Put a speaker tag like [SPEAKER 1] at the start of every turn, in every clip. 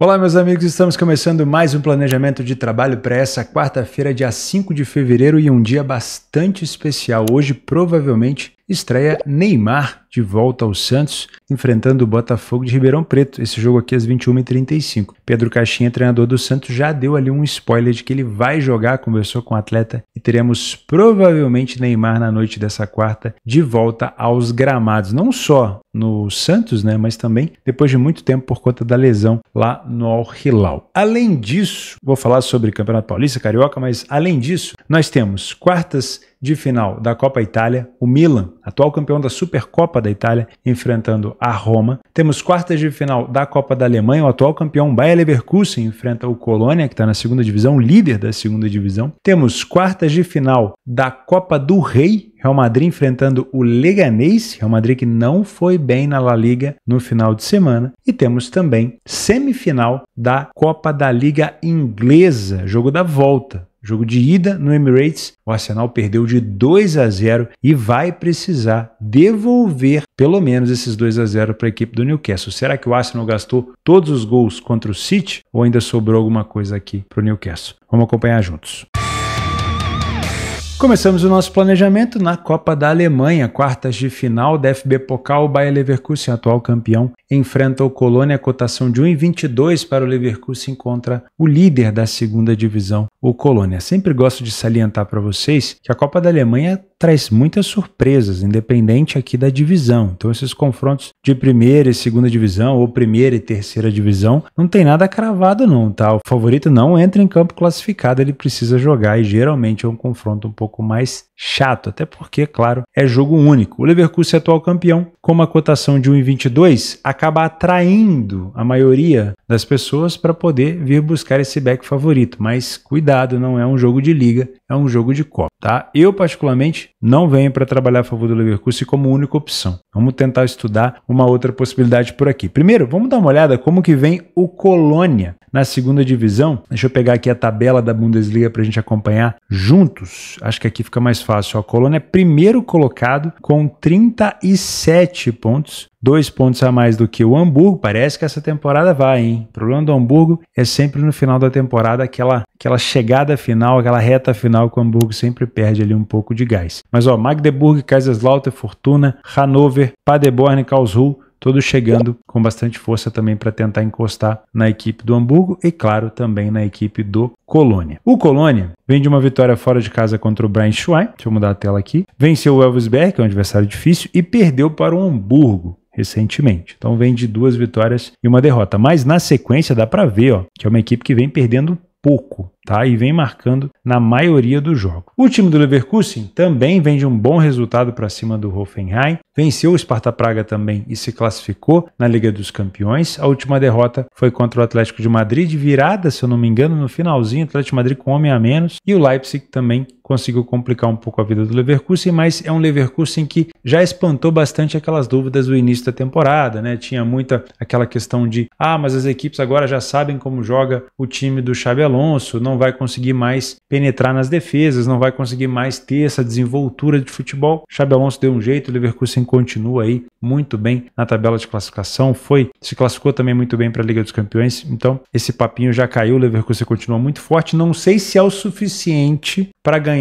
[SPEAKER 1] Olá, meus amigos, estamos começando mais um planejamento de trabalho para essa quarta-feira, dia 5 de fevereiro, e um dia bastante especial. Hoje, provavelmente, estreia Neymar de volta ao Santos, enfrentando o Botafogo de Ribeirão Preto. Esse jogo aqui às 21h35. Pedro Caixinha, treinador do Santos, já deu ali um spoiler de que ele vai jogar, conversou com o atleta, e teremos provavelmente Neymar na noite dessa quarta de volta aos gramados. Não só no Santos, né, mas também depois de muito tempo por conta da lesão lá no Al Hilal. Além disso, vou falar sobre Campeonato Paulista, Carioca, mas além disso, nós temos quartas de final da Copa Itália, o Milan, atual campeão da Supercopa da Itália, enfrentando a Roma. Temos quartas de final da Copa da Alemanha, o atual campeão Bayer Leverkusen enfrenta o Colônia, que está na segunda divisão, líder da segunda divisão. Temos quartas de final da Copa do Rei, Real Madrid enfrentando o Leganés, Real Madrid que não foi bem na La Liga no final de semana. E temos também semifinal da Copa da Liga Inglesa, jogo da volta. Jogo de ida no Emirates, o Arsenal perdeu de 2-0 e vai precisar devolver pelo menos esses 2-0 para a equipe do Newcastle. Será que o Arsenal gastou todos os gols contra o City ou ainda sobrou alguma coisa aqui para o Newcastle? Vamos acompanhar juntos. Começamos o nosso planejamento na Copa da Alemanha, quartas de final da FB Pokal. O Bayer Leverkusen, atual campeão, enfrenta o Colônia, cotação de 1,22 para o Leverkusen contra o líder da segunda divisão, o Colônia. Sempre gosto de salientar para vocês que a Copa da Alemanha traz muitas surpresas, independente aqui da divisão. Então esses confrontos de primeira e segunda divisão ou primeira e terceira divisão não tem nada cravado não, tá? O favorito não entra em campo classificado, ele precisa jogar e geralmente é um confronto um pouco mais chato, até porque, claro, é jogo único. O Leverkusen, atual campeão, com uma cotação de 1,22, acaba atraindo a maioria das pessoas para poder vir buscar esse back favorito. Mas cuidado, não é um jogo de liga, é um jogo de Copa, tá? Eu, particularmente, não venho para trabalhar a favor do Leverkusen como única opção. Vamos tentar estudar uma outra possibilidade por aqui. Primeiro, vamos dar uma olhada como que vem o Colônia na segunda divisão. Deixa eu pegar aqui a tabela da Bundesliga para a gente acompanhar juntos. Acho que aqui fica mais fácil. A Colônia é primeiro colocado com 37 pontos. 2 pontos a mais do que o Hamburgo. Parece que essa temporada vai, hein? O problema do Hamburgo é sempre no final da temporada, aquela chegada final, aquela reta final que o Hamburgo sempre perde ali um pouco de gás. Mas ó, Magdeburg, Kaiserslautern, Fortuna, Hannover, Paderborn e Karlsruhe, todos chegando com bastante força também para tentar encostar na equipe do Hamburgo e, claro, também na equipe do Colônia. O Colônia vem de uma vitória fora de casa contra o Braunschweig, deixa eu mudar a tela aqui, venceu o Elversberg, que é um adversário difícil, e perdeu para o Hamburgo recentemente. Então vem de 2 vitórias e uma derrota. Mas na sequência dá para ver, ó, que é uma equipe que vem perdendo pouco, tá? E vem marcando na maioria dos jogos. O time do Leverkusen também vem de um bom resultado para cima do Hoffenheim, venceu o Sparta Praga também e se classificou na Liga dos Campeões. A última derrota foi contra o Atlético de Madrid, de virada, se eu não me engano, no finalzinho, o Atlético de Madrid com homem a menos, e o Leipzig também conseguiu complicar um pouco a vida do Leverkusen, mas é um Leverkusen que já espantou bastante aquelas dúvidas do início da temporada, né? Tinha muita aquela questão de, mas as equipes agora já sabem como joga o time do Xabi Alonso, não vai conseguir mais penetrar nas defesas, não vai conseguir mais ter essa desenvoltura de futebol. Xabi Alonso deu um jeito, o Leverkusen continua aí muito bem na tabela de classificação, se classificou também muito bem para a Liga dos Campeões, então esse papinho já caiu, o Leverkusen continua muito forte, não sei se é o suficiente para ganhar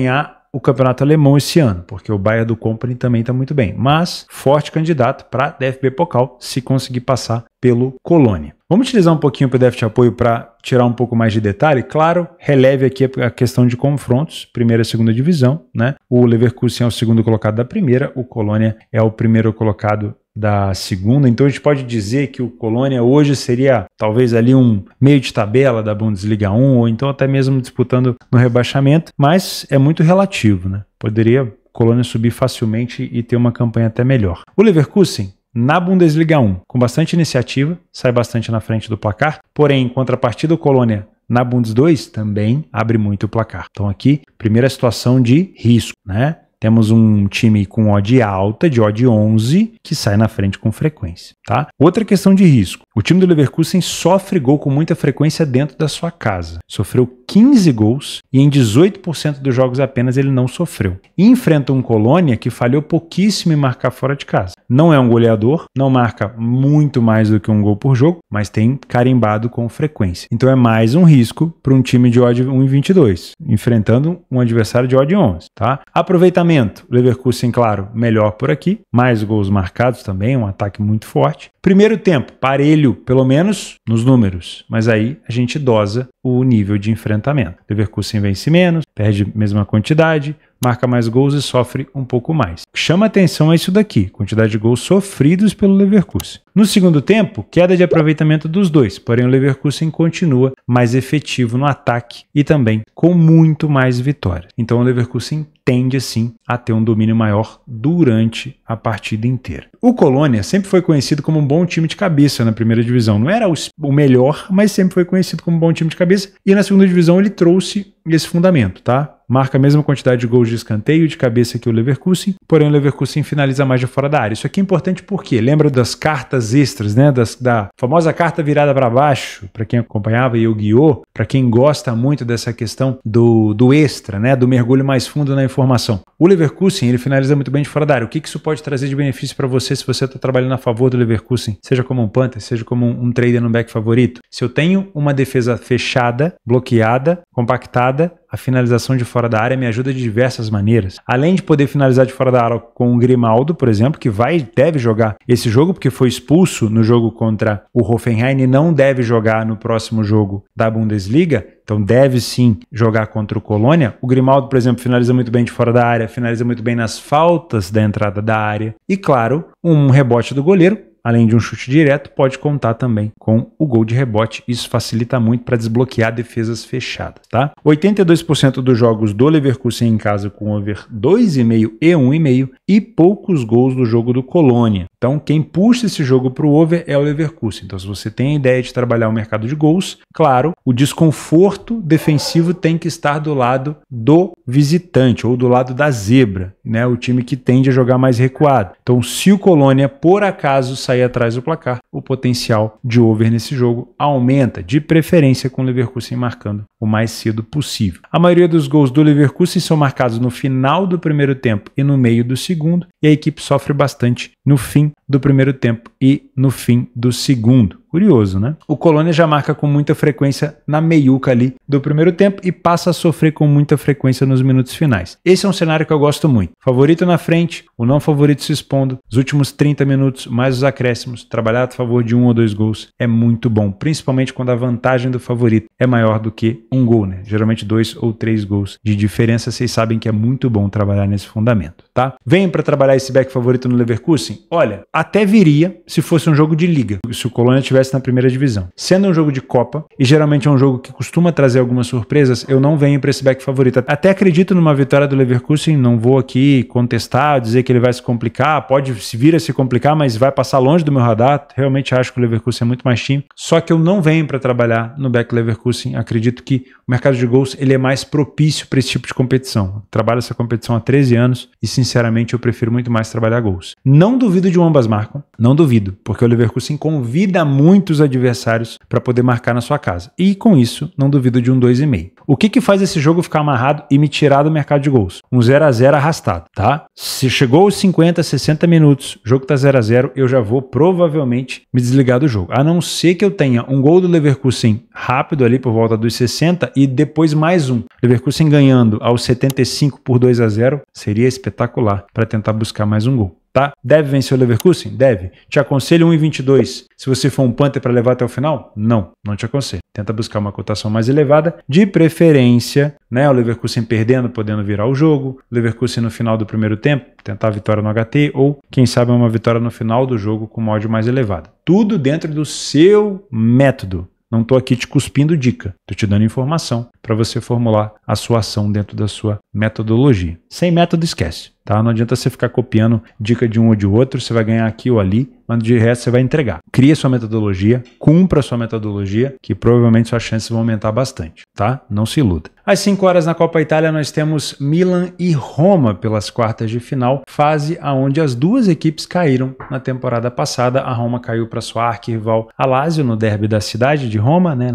[SPEAKER 1] o campeonato alemão esse ano, porque o Bayer do Company também está muito bem, mas forte candidato para a DFB Pokal se conseguir passar pelo Colônia. Vamos utilizar um pouquinho o PDF de apoio para tirar um pouco mais de detalhe. Claro, releve aqui a questão de confrontos, primeira e segunda divisão, né? O Leverkusen é o segundo colocado da primeira, o Colônia é o primeiro colocado da segunda, então a gente pode dizer que o Colônia hoje seria talvez ali um meio de tabela da Bundesliga 1, ou então até mesmo disputando no rebaixamento, mas é muito relativo, né? Poderia o Colônia subir facilmente e ter uma campanha até melhor. O Leverkusen, na Bundesliga 1, com bastante iniciativa, sai bastante na frente do placar, porém, em contrapartida, o Colônia na Bundes 2 também abre muito o placar. Então aqui, primeira situação de risco, né? temos um time com odd alta, de odd 11, que sai na frente com frequência, tá? Outra questão de risco. O time do Leverkusen sofre gol com muita frequência dentro da sua casa. Sofreu 15 gols e em 18% dos jogos apenas ele não sofreu. E enfrenta um Colônia que falhou pouquíssimo em marcar fora de casa. Não é um goleador, não marca muito mais do que um gol por jogo, mas tem carimbado com frequência. Então é mais um risco para um time de odd 1,22, enfrentando um adversário de odd 11, tá? Aproveitamento, Leverkusen, claro, melhor por aqui, mais gols marcados também, um ataque muito forte. Primeiro tempo, parelho, pelo menos nos números, mas aí a gente dosa o nível de enfrentamento. Leverkusen vence menos, perde a mesma quantidade, marca mais gols e sofre um pouco mais. Chama atenção a isso daqui, quantidade de gols sofridos pelo Leverkusen. No segundo tempo, queda de aproveitamento dos dois, porém o Leverkusen continua mais efetivo no ataque e também com muito mais vitórias. Então o Leverkusen tende assim a ter um domínio maior durante a partida inteira. O Colônia sempre foi conhecido como um bom time de cabeça na primeira divisão. Não era o melhor, mas sempre foi conhecido como um bom time de cabeça. E na segunda divisão ele trouxe esse fundamento, tá? Marca a mesma quantidade de gols de escanteio de cabeça que o Leverkusen, porém o Leverkusen finaliza mais de fora da área. Isso aqui é importante porque lembra das cartas extras, né? Da famosa carta virada para baixo, para quem acompanhava Yu-Gi-Oh!, para quem gosta muito dessa questão do extra, né? Do mergulho mais fundo na informação. O Leverkusen, ele finaliza muito bem de fora da área. O que isso pode trazer de benefício para você se você está trabalhando a favor do Leverkusen, seja como um punter, seja como um trader no back favorito? Se eu tenho uma defesa fechada, bloqueada, compactada, a finalização de fora da área me ajuda de diversas maneiras. Além de poder finalizar de fora da área com o Grimaldo, por exemplo, que deve jogar esse jogo, porque foi expulso no jogo contra o Hoffenheim e não deve jogar no próximo jogo da Bundesliga, então deve sim jogar contra o Colônia. O Grimaldo, por exemplo, finaliza muito bem de fora da área, finaliza muito bem nas faltas da entrada da área. E claro, um rebote do goleiro, além de um chute direto, pode contar também com o gol de rebote. Isso facilita muito para desbloquear defesas fechadas, tá? 82% dos jogos do Leverkusen em casa com over 2,5 e 1,5 e poucos gols do jogo do Colônia. Então, quem puxa esse jogo para o over é o Leverkusen. Então, se você tem a ideia de trabalhar o mercado de gols, claro, o desconforto defensivo tem que estar do lado do visitante ou do lado da zebra, né? O time que tende a jogar mais recuado. Então, se o Colônia, por acaso, sair atrás do placar, o potencial de over nesse jogo aumenta, de preferência com o Leverkusen marcando o mais cedo possível. A maioria dos gols do Leverkusen são marcados no final do primeiro tempo e no meio do segundo, e a equipe sofre bastante no fim do primeiro tempo e no fim do segundo. Curioso, né? O Colônia já marca com muita frequência na meiuca ali do primeiro tempo e passa a sofrer com muita frequência nos minutos finais. Esse é um cenário que eu gosto muito. Favorito na frente, o não favorito se expondo, os últimos 30 minutos, mais os acréscimos, trabalhar a favor de 1 ou 2 gols é muito bom, principalmente quando a vantagem do favorito é maior do que um gol, né? Geralmente 2 ou 3 gols de diferença, vocês sabem que é muito bom trabalhar nesse fundamento, tá? Vem para trabalhar esse back favorito no Leverkusen? Olha, até viria se fosse um jogo de liga, se o Colônia tivesse na primeira divisão. Sendo um jogo de Copa, e geralmente é um jogo que costuma trazer algumas surpresas, eu não venho para esse back favorito. Até acredito numa vitória do Leverkusen, não vou aqui contestar, dizer que ele vai se complicar, pode vir a se complicar, mas vai passar longe do meu radar. Realmente acho que o Leverkusen é muito mais time, só que eu não venho para trabalhar no back Leverkusen. Acredito que o mercado de gols ele é mais propício para esse tipo de competição. Eu trabalho essa competição há 13 anos e sinceramente eu prefiro muito mais trabalhar gols. Não duvido de um ambas marcam, não duvido, porque o Leverkusen convida muitos adversários para poder marcar na sua casa. E com isso, não duvido de um 2,5. O que faz esse jogo ficar amarrado e me tirar do mercado de gols? Um 0-0 arrastado, tá? Se chegou aos 50, 60 minutos, o jogo tá 0-0, eu já vou provavelmente me desligar do jogo. A não ser que eu tenha um gol do Leverkusen rápido ali por volta dos 60 e depois mais um. Leverkusen ganhando aos 75 por 2-0 seria espetacular para tentar buscar mais um gol. Tá? Deve vencer o Leverkusen? Deve. Te aconselho 1,22. Se você for um punter para levar até o final? Não te aconselho. Tenta buscar uma cotação mais elevada, de preferência, né? O Leverkusen perdendo, podendo virar o jogo. O Leverkusen no final do primeiro tempo, tentar a vitória no HT, ou quem sabe uma vitória no final do jogo com uma odd mais elevada. Tudo dentro do seu método. Não estou aqui te cuspindo dica, estou te dando informação para você formular a sua ação dentro da sua metodologia. Sem método, esquece. tá? Não adianta você ficar copiando dica de um ou de outro, você vai ganhar aqui ou ali, mas de resto você vai entregar. Cria sua metodologia, cumpra sua metodologia, que provavelmente suas chances vão aumentar bastante, tá? Não se iluda. Às 5 horas na Copa Itália nós temos Milan e Roma pelas quartas de final, fase aonde as duas equipes caíram na temporada passada. A Roma caiu para sua arquirrival a Lazio no derby da cidade de Roma, né,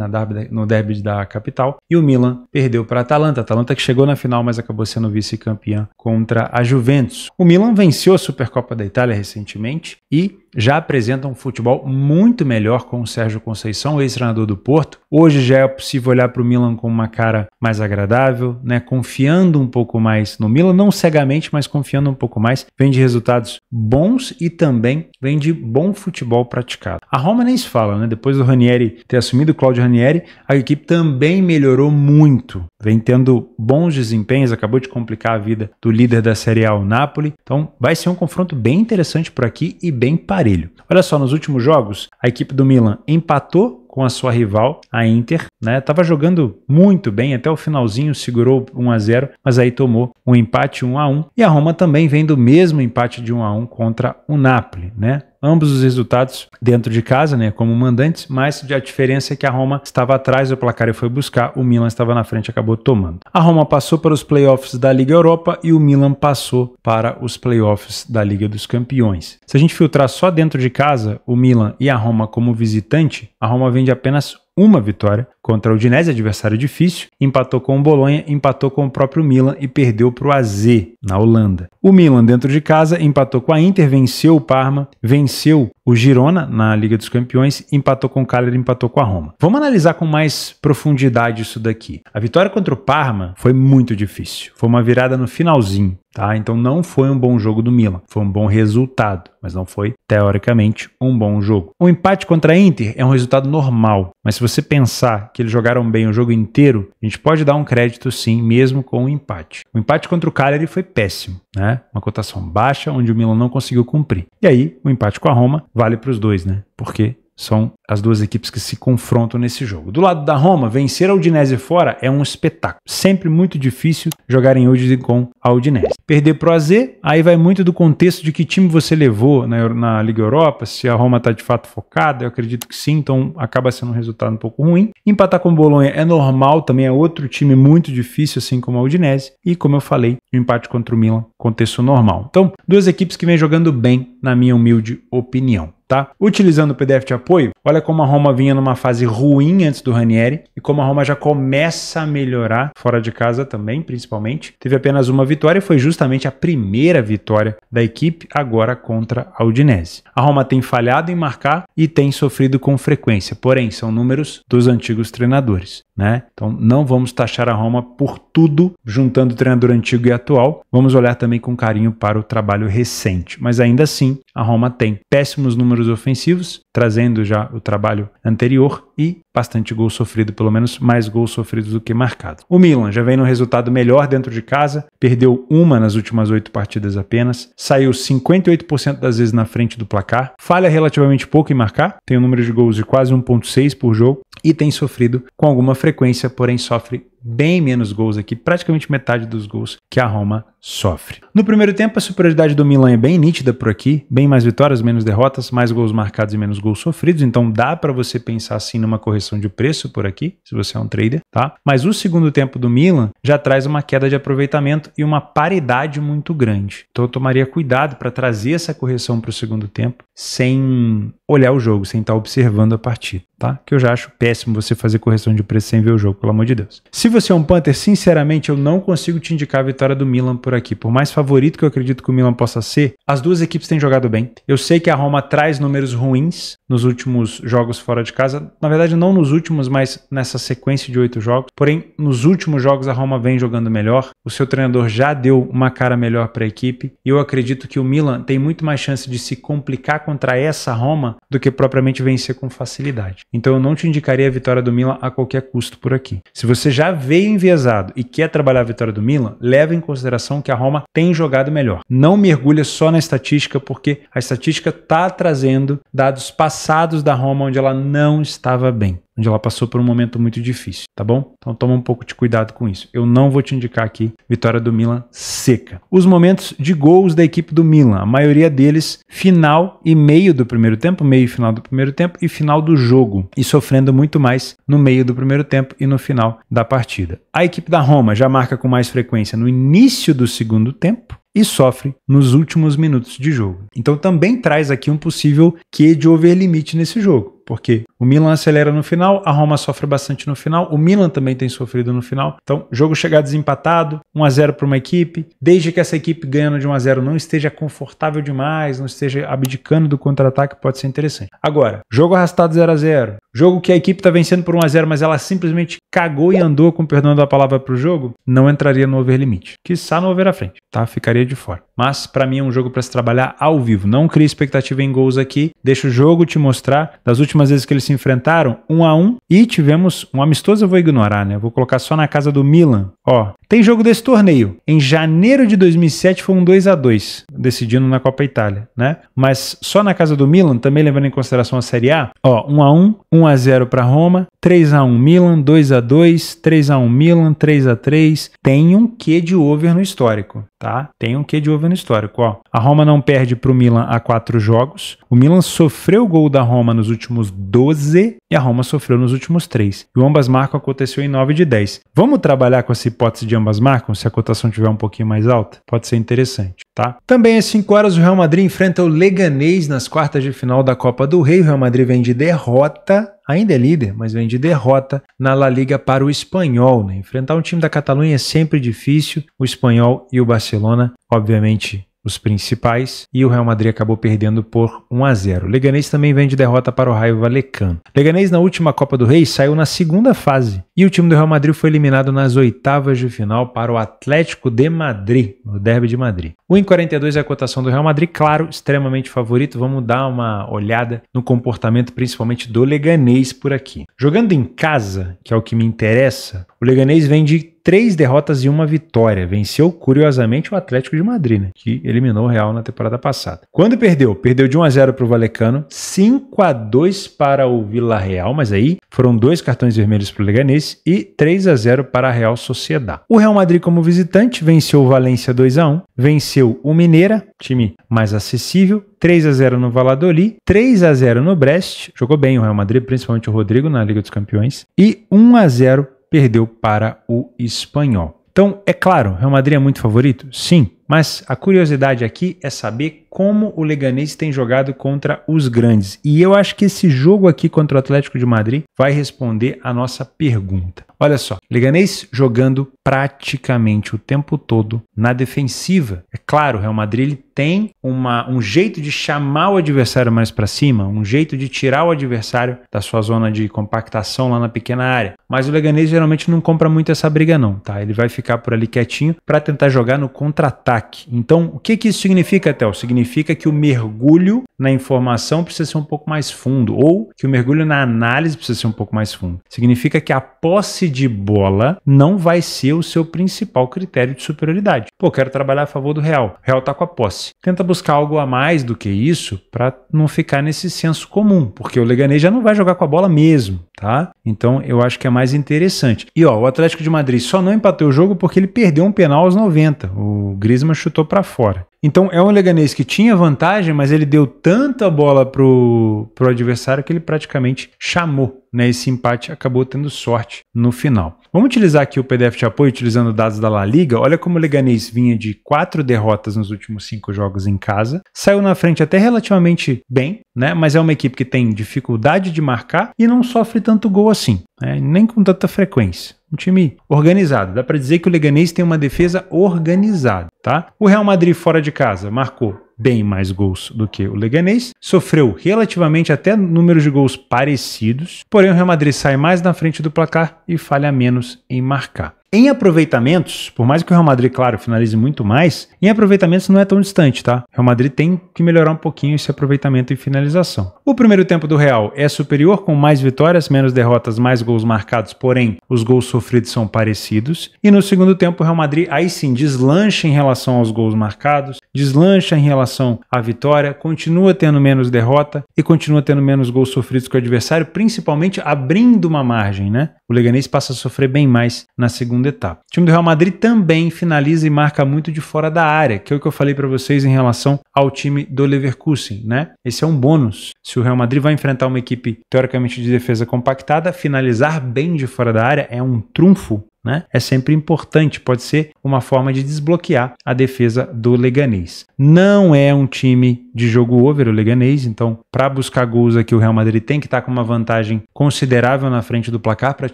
[SPEAKER 1] no derby da capital, e o Milan perdeu para a Atalanta que chegou na final, mas acabou sendo vice-campeã contra a Juventus. O Milan venceu a Supercopa da Itália recentemente e já apresenta um futebol muito melhor com o Sérgio Conceição, ex-treinador do Porto. Hoje já é possível olhar para o Milan com uma cara mais agradável, né? Confiando um pouco mais no Milan, não cegamente, mas confiando um pouco mais. Vem de resultados bons e também vem de bom futebol praticado. A Roma nem se fala, né? Depois do Ranieri ter assumido, o Claudio Ranieri, a equipe também melhorou muito. Vem tendo bons desempenhos, acabou de complicar a vida do líder da Série A, o Napoli. Então vai ser um confronto bem interessante por aqui e bem parelho. Olha só, nos últimos jogos, a equipe do Milan empatou com a sua rival, a Inter, né? Tava jogando muito bem, até o finalzinho segurou 1-0, mas aí tomou um empate 1-1. E a Roma também vem do mesmo empate de 1-1 contra o Napoli, né? Ambos os resultados dentro de casa, né, como mandantes, mas a diferença é que a Roma estava atrás do placar e foi buscar, o Milan estava na frente e acabou tomando. A Roma passou para os playoffs da Liga Europa e o Milan passou para os playoffs da Liga dos Campeões. Se a gente filtrar só dentro de casa, o Milan e a Roma como visitante, a Roma vem de apenas uma vitória contra o Udinese, adversário difícil, empatou com o Bolonha, empatou com o próprio Milan e perdeu para o AZ, na Holanda. O Milan, dentro de casa, empatou com a Inter, venceu o Parma, venceu o Girona na Liga dos Campeões, empatou com o Cagliari, empatou com a Roma. Vamos analisar com mais profundidade isso daqui. A vitória contra o Parma foi muito difícil, foi uma virada no finalzinho, tá? Então não foi um bom jogo do Milan, foi um bom resultado, mas não foi, teoricamente, um bom jogo. O empate contra a Inter é um resultado normal, mas se você pensar que eles jogaram bem o jogo inteiro, a gente pode dar um crédito sim, mesmo com o empate. O empate contra o Cagliari foi péssimo, né? Uma cotação baixa, onde o Milan não conseguiu cumprir. E aí, o empate com a Roma vale para os dois, né? Porque são as duas equipes que se confrontam nesse jogo. Do lado da Roma, vencer a Udinese fora é um espetáculo. Sempre muito difícil jogar em Udine com a Udinese. Perder pro AZ, aí vai muito do contexto de que time você levou na Liga Europa, se a Roma está de fato focada, eu acredito que sim, então acaba sendo um resultado um pouco ruim. Empatar com o Bolonha é normal, também é outro time muito difícil, assim como a Udinese. E como eu falei, o empate contra o Milan, contexto normal. Então, duas equipes que vêm jogando bem, na minha humilde opinião. Tá? Utilizando o PDF de apoio, olha como a Roma vinha numa fase ruim antes do Ranieri e como a Roma já começa a melhorar fora de casa também, principalmente. Teve apenas uma vitória e foi justamente a primeira vitória da equipe agora contra a Udinese. A Roma tem falhado em marcar e tem sofrido com frequência, porém são números dos antigos treinadores, né? Então não vamos taxar a Roma por tudo, juntando o treinador antigo e atual. Vamos olhar também com carinho para o trabalho recente, mas ainda assim a Roma tem péssimos números ofensivos, trazendo já o trabalho anterior e bastante gol sofrido, pelo menos mais gols sofridos do que marcados. O Milan já vem no resultado melhor dentro de casa, perdeu uma nas últimas 8 partidas apenas, saiu 58% das vezes na frente do placar, falha relativamente pouco em marcar, tem um número de gols de quase 1,6 por jogo e tem sofrido com alguma frequência, porém sofre bem menos gols aqui, praticamente metade dos gols que a Roma sofre. No primeiro tempo, a superioridade do Milan é bem nítida por aqui, bem mais vitórias, menos derrotas, mais gols marcados e menos gols sofridos, então dá para você pensar assim numa correção de preço por aqui, se você é um trader, tá? Mas o segundo tempo do Milan já traz uma queda de aproveitamento e uma paridade muito grande. Então eu tomaria cuidado para trazer essa correção para o segundo tempo sem olhar o jogo, sem estar observando a partida, tá? Que eu já acho péssimo você fazer correção de preço sem ver o jogo, pelo amor de Deus. Se você é um punter, sinceramente, eu não consigo te indicar a vitória do Milan por aqui. Por mais favorito que eu acredito que o Milan possa ser, as duas equipes têm jogado bem. Eu sei que a Roma traz números ruins nos últimos jogos fora de casa. Na verdade, não nos últimos, mas nessa sequência de 8 jogos. Porém, nos últimos jogos a Roma vem jogando melhor. O seu treinador já deu uma cara melhor para a equipe. E eu acredito que o Milan tem muito mais chance de se complicar contra essa Roma do que propriamente vencer com facilidade. Então eu não te indicaria a vitória do Milan a qualquer custo por aqui. Se você já veio enviesado e quer trabalhar a vitória do Milan, leve em consideração que a Roma tem jogado melhor. Não mergulha só na estatística, porque a estatística está trazendo dados passados da Roma onde ela não estava bem. onde ela passou por um momento muito difícil, tá bom? Então toma um pouco de cuidado com isso. Eu não vou te indicar aqui vitória do Milan seca. Os momentos de gols da equipe do Milan, a maioria deles final e meio do primeiro tempo, meio e final do primeiro tempo e final do jogo, e sofrendo muito mais no meio do primeiro tempo e no final da partida. A equipe da Roma já marca com mais frequência no início do segundo tempo e sofre nos últimos minutos de jogo. Então também traz aqui um possível quê de overlimite nesse jogo, porque o Milan acelera no final, a Roma sofre bastante no final, o Milan também tem sofrido no final. Então, jogo chegar desempatado, 1-0 para uma equipe, desde que essa equipe ganhando de 1-0 não esteja confortável demais, não esteja abdicando do contra-ataque, pode ser interessante. Agora, jogo arrastado 0-0, jogo que a equipe está vencendo por 1-0, mas ela simplesmente cagou e andou, com perdão da palavra, para o jogo, não entraria no overlimite. Quiçá no over à frente, tá? Ficaria de fora. Mas, para mim, é um jogo para se trabalhar ao vivo. Não crie expectativa em gols aqui, deixa o jogo te mostrar. Das últimas vezes que eles se enfrentaram, 1-1, e tivemos um amistoso, eu vou ignorar, né? Eu vou colocar só na casa do Milan. Ó, tem jogo desse torneio. Em janeiro de 2007 foi um 2-2, decidindo na Copa Itália, né? Mas só na casa do Milan, também levando em consideração a Série A, ó, 1-1, 1-0 para Roma, 3-1 Milan, 2-2, 3-1 Milan, 3-3. Tem um quê de over no histórico, tá? Tem um quê de over no histórico, ó. A Roma não perde para o Milan há 4 jogos. O Milan sofreu o gol da Roma nos últimos 12 e a Roma sofreu nos últimos 3. E o ambas marcam aconteceu em 9 de 10. Vamos trabalhar com essa hipótese de ambas marcam, se a cotação estiver um pouquinho mais alta? Pode ser interessante, tá? Também às 5 horas o Real Madrid enfrenta o Leganés nas quartas de final da Copa do Rei. O Real Madrid vem de derrota, ainda é líder, mas vem de derrota na La Liga para o Espanhol, né? Enfrentar um time da Catalunha é sempre difícil. O Espanhol e o Barcelona, obviamente, os principais, e o Real Madrid acabou perdendo por 1-0. O Leganés também vem de derrota para o Rayo Vallecano. O Leganés na última Copa do Rei saiu na segunda fase, e o time do Real Madrid foi eliminado nas oitavas de final para o Atlético de Madrid, no Derby de Madrid. O 1,42 é a cotação do Real Madrid, claro, extremamente favorito. Vamos dar uma olhada no comportamento principalmente do Leganés por aqui. Jogando em casa, que é o que me interessa, o Leganés vem de 3 derrotas e 1 vitória. Venceu, curiosamente, o Atlético de Madrid, né? Que eliminou o Real na temporada passada. Quando perdeu? Perdeu de 1-0 para o Vallecano, 5-2 para o Villarreal, mas aí foram 2 cartões vermelhos para o Leganés e 3-0 para a Real Sociedad. O Real Madrid, como visitante, venceu o Valência 2-1, venceu o Mineira, time mais acessível, 3-0 no Valladolid, 3-0 no Brest, jogou bem o Real Madrid, principalmente o Rodrigo na Liga dos Campeões, e 1-0 perdeu para o Espanhol. Então, é claro, o Real Madrid é muito favorito? Sim, mas a curiosidade aqui é saber como o Leganés tem jogado contra os grandes. E eu acho que esse jogo aqui contra o Atlético de Madrid vai responder a nossa pergunta. Olha só, Leganés jogando praticamente o tempo todo na defensiva. É claro, o Real Madrid ele tem um jeito de chamar o adversário mais para cima, um jeito de tirar o adversário da sua zona de compactação lá na pequena área. Mas o Leganés geralmente não compra muito essa briga não, tá? Ele vai ficar por ali quietinho para tentar jogar no contra-ataque. Então, o que isso significa, Theo? Significa que o mergulho na informação precisa ser um pouco mais fundo, ou que o mergulho na análise precisa ser um pouco mais fundo. Significa que a posse de bola não vai ser o seu principal critério de superioridade. Pô, quero trabalhar a favor do Real. O Real tá com a posse. Tenta buscar algo a mais do que isso para não ficar nesse senso comum, porque o Leganés já não vai jogar com a bola mesmo, tá? Então eu acho que é mais interessante. E ó, o Atlético de Madrid só não empatou o jogo porque ele perdeu um penal aos 90. O Griezmann chutou para fora. Então é um Leganés que tinha vantagem, mas ele deu tanta bola pro adversário que ele praticamente chamou, né? Esse empate acabou tendo sorte no final. Vamos utilizar aqui o PDF de apoio utilizando dados da La Liga. Olha como o Leganés vinha de 4 derrotas nos últimos 5 jogos em casa. Saiu na frente até relativamente bem, né? Mas é uma equipe que tem dificuldade de marcar e não sofre tanto gol assim, né? Nem com tanta frequência. Um time organizado. Dá para dizer que o Leganés tem uma defesa organizada, tá? O Real Madrid fora de casa marcou bem mais gols do que o Leganés, sofreu relativamente até números de gols parecidos, porém o Real Madrid sai mais na frente do placar e falha menos em marcar. Em aproveitamentos, por mais que o Real Madrid, claro, finalize muito mais, em aproveitamentos não é tão distante, tá? O Real Madrid tem que melhorar um pouquinho esse aproveitamento e finalização. O primeiro tempo do Real é superior, com mais vitórias, menos derrotas, mais gols marcados, porém os gols sofridos são parecidos. E no segundo tempo o Real Madrid aí sim deslancha em relação aos gols marcados, deslancha em relação à vitória, continua tendo menos derrota e continua tendo menos gols sofridos com o adversário, principalmente abrindo uma margem, né? O Leganés passa a sofrer bem mais na segunda etapa. O time do Real Madrid também finaliza e marca muito de fora da área, que é o que eu falei para vocês em relação ao time do Leverkusen, né? Esse é um bônus. Se o Real Madrid vai enfrentar uma equipe teoricamente de defesa compactada, finalizar bem de fora da área é um trunfo, né? É sempre importante, pode ser uma forma de desbloquear a defesa do Leganés. Não é um time de jogo over o Leganés, então para buscar gols aqui o Real Madrid tem que estar com uma vantagem considerável na frente do placar para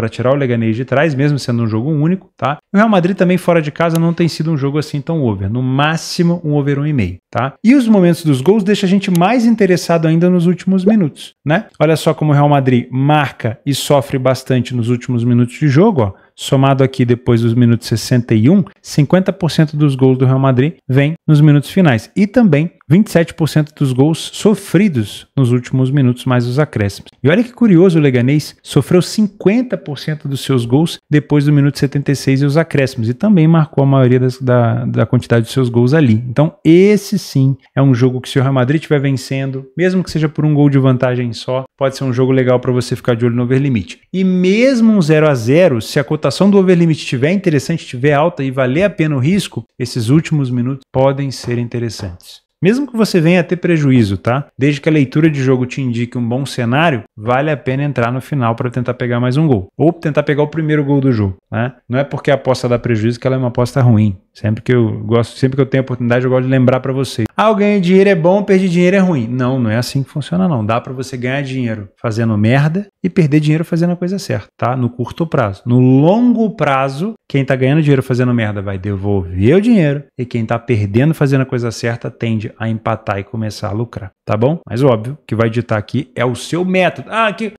[SPEAKER 1] tirar o Leganés de trás, mesmo sendo um jogo único, tá? O Real Madrid também fora de casa não tem sido um jogo assim tão over, no máximo um over 1,5, tá? E os momentos dos gols deixam a gente mais interessado ainda nos últimos minutos, né? Olha só como o Real Madrid marca e sofre bastante nos últimos minutos de jogo, ó. Somado aqui depois dos minutos 61, 50% dos gols do Real Madrid vem nos minutos finais. E também 27% dos gols sofridos nos últimos minutos, mais os acréscimos. E olha que curioso, o Leganés sofreu 50% dos seus gols depois do minuto 76 e os acréscimos. E também marcou a maioria da quantidade de seus gols ali. Então esse sim é um jogo que se o Real Madrid estiver vencendo, mesmo que seja por um gol de vantagem só, pode ser um jogo legal para você ficar de olho no overlimit. E mesmo um 0-0, se a cotação do overlimit estiver interessante, estiver alta e valer a pena o risco, esses últimos minutos podem ser interessantes. Mesmo que você venha a ter prejuízo, tá? Desde que a leitura de jogo te indique um bom cenário, vale a pena entrar no final para tentar pegar mais um gol. Ou tentar pegar o primeiro gol do jogo, né? Não é porque a aposta dá prejuízo que ela é uma aposta ruim. Sempre que eu tenho oportunidade, eu gosto de lembrar para vocês. Ah, eu ganhei dinheiro é bom, perder dinheiro é ruim. Não, não é assim que funciona não. Dá para você ganhar dinheiro fazendo merda e perder dinheiro fazendo a coisa certa, tá? No curto prazo. No longo prazo, quem tá ganhando dinheiro fazendo merda vai devolver o dinheiro e quem tá perdendo fazendo a coisa certa tende a empatar e começar a lucrar, tá bom? Mas óbvio, o que vai ditar aqui é o seu método.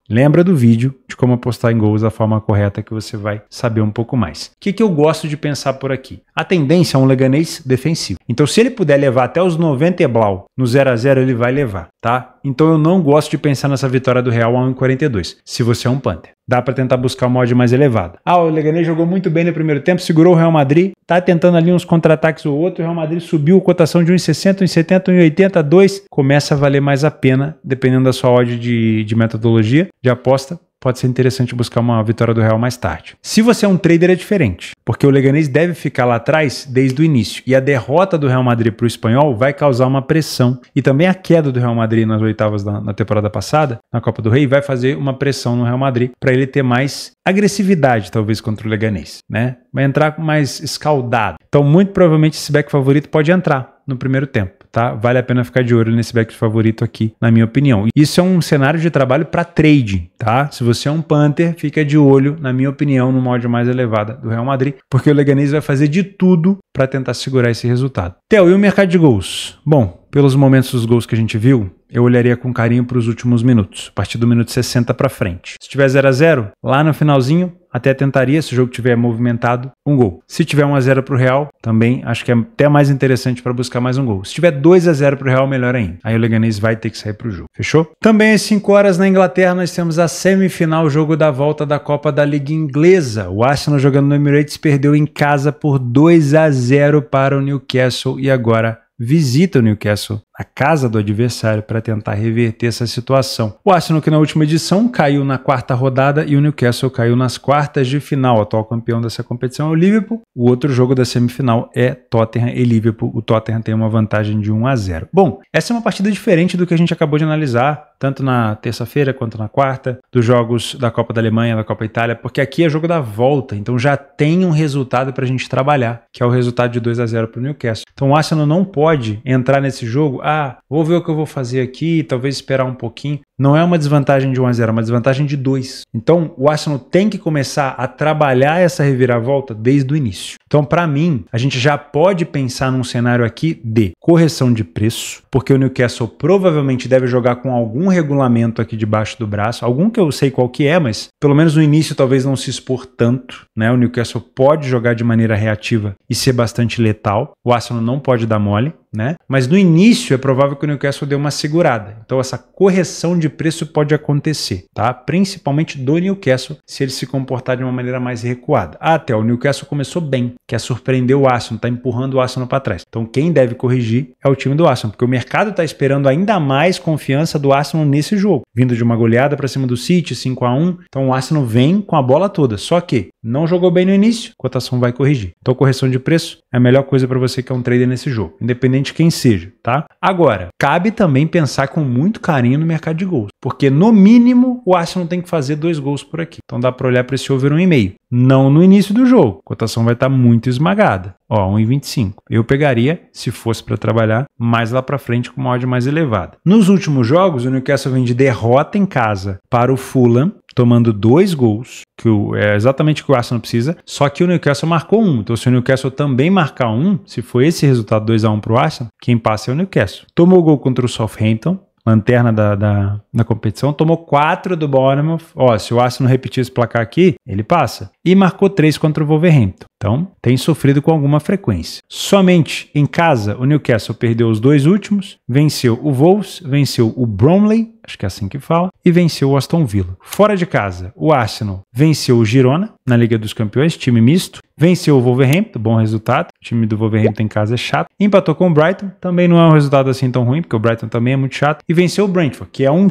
[SPEAKER 1] Lembra do vídeo de como apostar em gols da forma correta que você vai saber um pouco mais. O que eu gosto de pensar por aqui? A tendência é um Leganés defensivo. Então se ele puder levar até os 90 e blau no 0-0, ele vai levar, tá? Então eu não gosto de pensar nessa vitória do Real a 1,42, se você é um Panther. Dá para tentar buscar uma odd mais elevada. O Leganés jogou muito bem no primeiro tempo, segurou o Real Madrid, tá tentando ali uns contra-ataques ou outro, o Real Madrid subiu a cotação de 1,60, 1,70, 1,80, 2, começa a valer mais a pena, dependendo da sua odd de metodologia, de aposta. Pode ser interessante buscar uma vitória do Real mais tarde. Se você é um trader é diferente, porque o Leganés deve ficar lá atrás desde o início. E a derrota do Real Madrid para o Espanhol vai causar uma pressão. E também a queda do Real Madrid nas oitavas na temporada passada, na Copa do Rei, vai fazer uma pressão no Real Madrid para ele ter mais agressividade, talvez, contra o Leganés, né? Vai entrar mais escaldado. Então, muito provavelmente, esse back favorito pode entrar no primeiro tempo. Tá? Vale a pena ficar de olho nesse back favorito aqui, na minha opinião. Isso é um cenário de trabalho para trade, tá? Se você é um Panther, fica de olho, na minha opinião, no mod mais elevada do Real Madrid, porque o Leganés vai fazer de tudo para tentar segurar esse resultado. Theo, e o mercado de gols? Bom, pelos momentos dos gols que a gente viu, eu olharia com carinho para os últimos minutos, a partir do minuto 60 para frente. Se tiver 0-0, lá no finalzinho, até tentaria, se o jogo tiver movimentado, um gol. Se tiver 1-0 para o Real, também acho que é até mais interessante para buscar mais um gol. Se tiver 2-0 para o Real, melhor ainda. Aí o Leganés vai ter que sair para o jogo. Fechou? Também às 5 horas na Inglaterra nós temos a semifinal, jogo da volta da Copa da Liga Inglesa. O Arsenal jogando no Emirates perdeu em casa por 2-0 para o Newcastle e agora visita o Newcastle, a casa do adversário, para tentar reverter essa situação. O Arsenal, que na última edição caiu na quarta rodada, e o Newcastle caiu nas quartas de final. O atual campeão dessa competição é o Liverpool. O outro jogo da semifinal é Tottenham e Liverpool. O Tottenham tem uma vantagem de 1-0. Bom, essa é uma partida diferente do que a gente acabou de analisar, tanto na terça-feira quanto na quarta, dos jogos da Copa da Alemanha, da Copa Itália, porque aqui é jogo da volta, então já tem um resultado para a gente trabalhar, que é o resultado de 2-0 para o Newcastle. Então o Arsenal não pode entrar nesse jogo, vou ver o que eu vou fazer aqui, talvez esperar um pouquinho. não é uma desvantagem de 1-0, é uma desvantagem de 2. Então, o Arsenal tem que começar a trabalhar essa reviravolta desde o início. Então, para mim, a gente já pode pensar num cenário aqui de correção de preço, porque o Newcastle provavelmente deve jogar com algum regulamento aqui debaixo do braço, algum que eu sei qual que é, mas pelo menos no início talvez não se expor tanto, né? O Newcastle pode jogar de maneira reativa e ser bastante letal. O Arsenal não pode dar mole, né? Mas no início é provável que o Newcastle dê uma segurada. Então essa correção de preço pode acontecer, tá? Principalmente do Newcastle, se ele se comportar de uma maneira mais recuada. Até o Newcastle começou bem, quer surpreender o Arsenal, tá empurrando o Arsenal para trás. Então quem deve corrigir é o time do Arsenal, porque o mercado tá esperando ainda mais confiança do Arsenal nesse jogo, vindo de uma goleada para cima do City, 5-1. Então o Arsenal vem com a bola toda, só que não jogou bem no início, a cotação vai corrigir. Então correção de preço é a melhor coisa para você que é um trader nesse jogo, independente de quem seja, tá? Agora, cabe também pensar com muito carinho no mercado de gols, porque no mínimo o Arsenal tem que fazer 2 gols por aqui. Então dá para olhar para esse over 1,5. Não no início do jogo, a cotação vai estar muito esmagada. Ó, 1,25. Eu pegaria, se fosse para trabalhar, mais lá para frente com uma odd mais elevada. Nos últimos jogos, o Newcastle vem de derrota em casa para o Fulham, tomando 2 gols, que é exatamente o que o Arsenal precisa, só que o Newcastle marcou 1. Então se o Newcastle também marcar 1, se for esse resultado 2-1 para o Arsenal, quem passa é o Newcastle. Tomou gol contra o Southampton, lanterna da competição, tomou 4 do Bournemouth. Ó, se o Arsenal repetir esse placar aqui, ele passa. E marcou 3 contra o Wolverhampton. Então, tem sofrido com alguma frequência. Somente em casa, o Newcastle perdeu os 2 últimos, venceu o Wolves, venceu o Bromley, acho que é assim que fala, e venceu o Aston Villa. Fora de casa, o Arsenal venceu o Girona, na Liga dos Campeões, time misto, venceu o Wolverhampton, bom resultado, o time do Wolverhampton em casa é chato, empatou com o Brighton, também não é um resultado assim tão ruim, porque o Brighton também é muito chato, e venceu o Brentford, que é um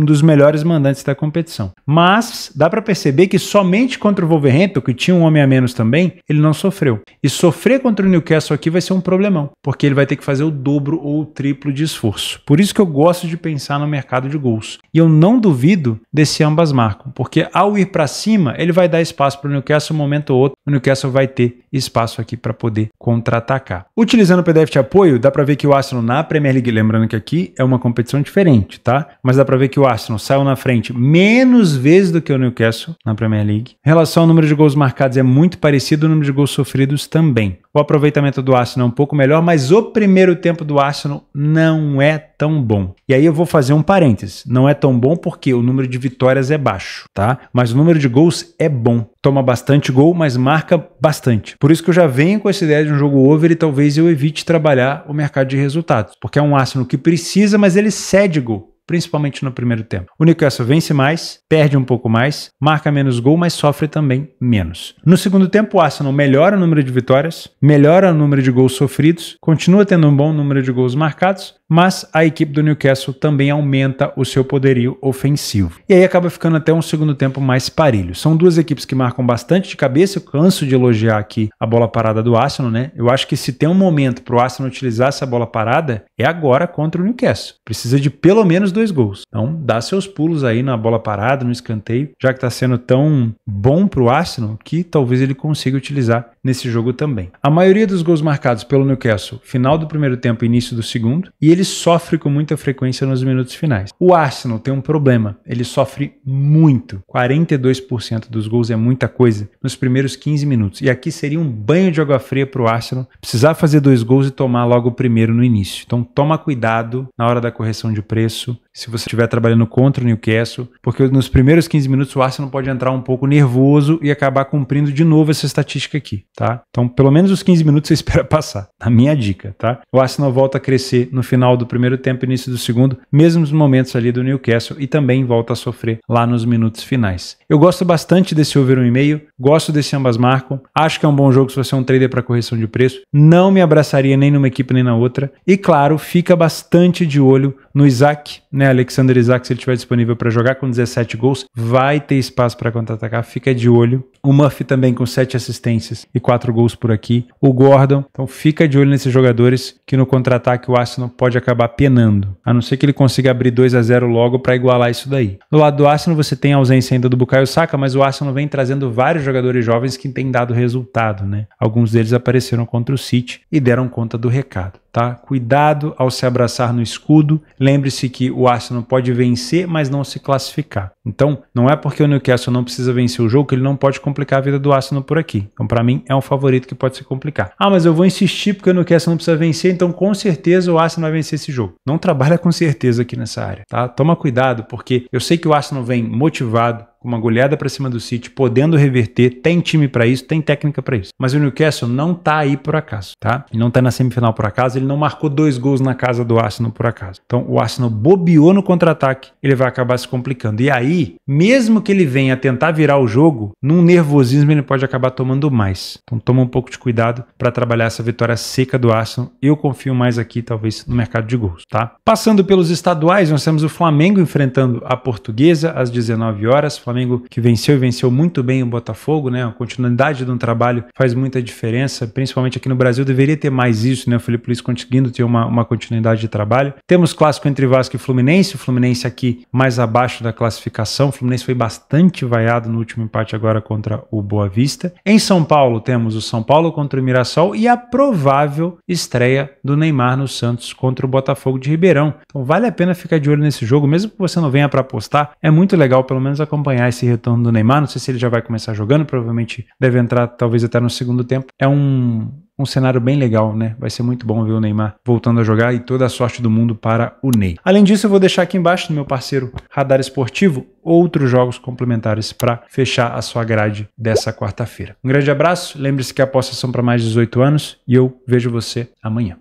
[SPEAKER 1] dos melhores mandantes da competição. Mas, dá para perceber que somente contra o Wolverhampton, que tinha um homem a menos também, ele não sofreu. E sofrer contra o Newcastle aqui vai ser um problemão, porque ele vai ter que fazer o dobro ou o triplo de esforço. Por isso que eu gosto de pensar no mercado de gols. E eu não duvido desse ambas marcam, porque ao ir para cima, ele vai dar espaço para o Newcastle um momento ou outro, o Newcastle vai ter espaço aqui para poder contra-atacar. Utilizando o PDF de apoio, dá para ver que o Arsenal na Premier League, lembrando que aqui é uma competição diferente, tá? Mas dá para ver que o Arsenal saiu na frente menos vezes do que o Newcastle na Premier League. Em relação ao número de gols marcados é muito parecido, o número de gols sofridos também. O aproveitamento do Arsenal é um pouco melhor, mas o primeiro tempo do Arsenal não é tão bom. E aí eu vou fazer um parênteses. Não é tão bom porque o número de vitórias é baixo, tá? Mas o número de gols é bom. Toma bastante gol, mas marca bastante. Por isso que eu já venho com essa ideia de um jogo over e talvez eu evite trabalhar o mercado de resultados. Porque é um Arsenal que precisa, mas ele cede gol, principalmente no primeiro tempo. O Newcastle vence mais, perde um pouco mais, marca menos gol, mas sofre também menos. No segundo tempo, o Arsenal melhora o número de vitórias, melhora o número de gols sofridos, continua tendo um bom número de gols marcados, mas a equipe do Newcastle também aumenta o seu poderio ofensivo. E aí acaba ficando até um segundo tempo mais parelho. São duas equipes que marcam bastante de cabeça. Eu canso de elogiar aqui a bola parada do Arsenal, né? Eu acho que se tem um momento para o Arsenal utilizar essa bola parada, é agora contra o Newcastle. Precisa de pelo menos 2 gols. Então, dá seus pulos aí na bola parada, no escanteio, já que está sendo tão bom para o Arsenal que talvez ele consiga utilizar nesse jogo também. A maioria dos gols marcados pelo Newcastle, final do primeiro tempo e início do segundo, e ele sofre com muita frequência nos minutos finais. O Arsenal tem um problema, ele sofre muito. 42% dos gols é muita coisa nos primeiros 15 minutos. E aqui seria um banho de água fria para o Arsenal precisar fazer 2 gols e tomar logo o primeiro no início. Então toma cuidado na hora da correção de preço, se você estiver trabalhando contra o Newcastle, porque nos primeiros 15 minutos o Arsenal pode entrar um pouco nervoso e acabar cumprindo de novo essa estatística aqui, tá? Então, pelo menos os 15 minutos você espera passar, a minha dica, tá? O Arsenal volta a crescer no final do primeiro tempo e início do segundo, mesmo nos momentos ali do Newcastle, e também volta a sofrer lá nos minutos finais. Eu gosto bastante desse over 1,5, gosto desse ambas marcam, acho que é um bom jogo se você é um trader para correção de preço, não me abraçaria nem numa equipe nem na outra, e claro, fica bastante de olho no Isaac, né? Alexander Isaac, se ele estiver disponível para jogar com 17 gols, vai ter espaço para contra-atacar, fica de olho. O Murphy também com 7 assistências e 4 gols por aqui. O Gordon, então fica de olho nesses jogadores que no contra-ataque o Arsenal pode acabar penando, a não ser que ele consiga abrir 2-0 logo para igualar isso daí. Do lado do Arsenal você tem a ausência ainda do Bukayo Saka, mas o Arsenal vem trazendo vários jogadores jovens que têm dado resultado, né? Alguns deles apareceram contra o City e deram conta do recado. Tá? Cuidado ao se abraçar no escudo. Lembre-se que o Arsenal pode vencer, mas não se classificar. Então, não é porque o Newcastle não precisa vencer o jogo que ele não pode complicar a vida do Arsenal por aqui. Então, para mim, é um favorito que pode se complicar. Ah, mas eu vou insistir porque o Newcastle não precisa vencer, então com certeza o Arsenal vai vencer esse jogo. Não trabalha com certeza aqui nessa área, tá? Toma cuidado, porque eu sei que o Arsenal vem motivado, com uma goleada para cima do City, podendo reverter, tem time para isso, tem técnica para isso. Mas o Newcastle não tá aí por acaso, tá? Ele não tá na semifinal por acaso, ele não marcou 2 gols na casa do Arsenal por acaso. Então o Arsenal bobeou no contra-ataque, ele vai acabar se complicando. E aí, mesmo que ele venha tentar virar o jogo, num nervosismo ele pode acabar tomando mais. Então toma um pouco de cuidado para trabalhar essa vitória seca do Arsenal. Eu confio mais aqui, talvez, no mercado de gols, tá? Passando pelos estaduais, nós temos o Flamengo enfrentando a Portuguesa às 19 horas. Flamengo que venceu e venceu muito bem o Botafogo, né? A continuidade de um trabalho faz muita diferença, principalmente aqui no Brasil deveria ter mais isso, né? O Felipe Luiz conseguindo ter uma continuidade de trabalho. Temos clássico entre Vasco e Fluminense, o Fluminense aqui mais abaixo da classificação, o Fluminense foi bastante vaiado no último empate agora contra o Boa Vista. Em São Paulo temos o São Paulo contra o Mirassol e a provável estreia do Neymar no Santos contra o Botafogo de Ribeirão. Então vale a pena ficar de olho nesse jogo, mesmo que você não venha para apostar, é muito legal pelo menos acompanhar esse retorno do Neymar. Não sei se ele já vai começar jogando, provavelmente deve entrar talvez até no segundo tempo. É um cenário bem legal, né? Vai ser muito bom ver o Neymar voltando a jogar e toda a sorte do mundo para o Ney. Além disso, eu vou deixar aqui embaixo no meu parceiro Radar Esportivo outros jogos complementares para fechar a sua grade dessa quarta-feira. Um grande abraço, lembre-se que apostas são para mais de 18 anos e eu vejo você amanhã.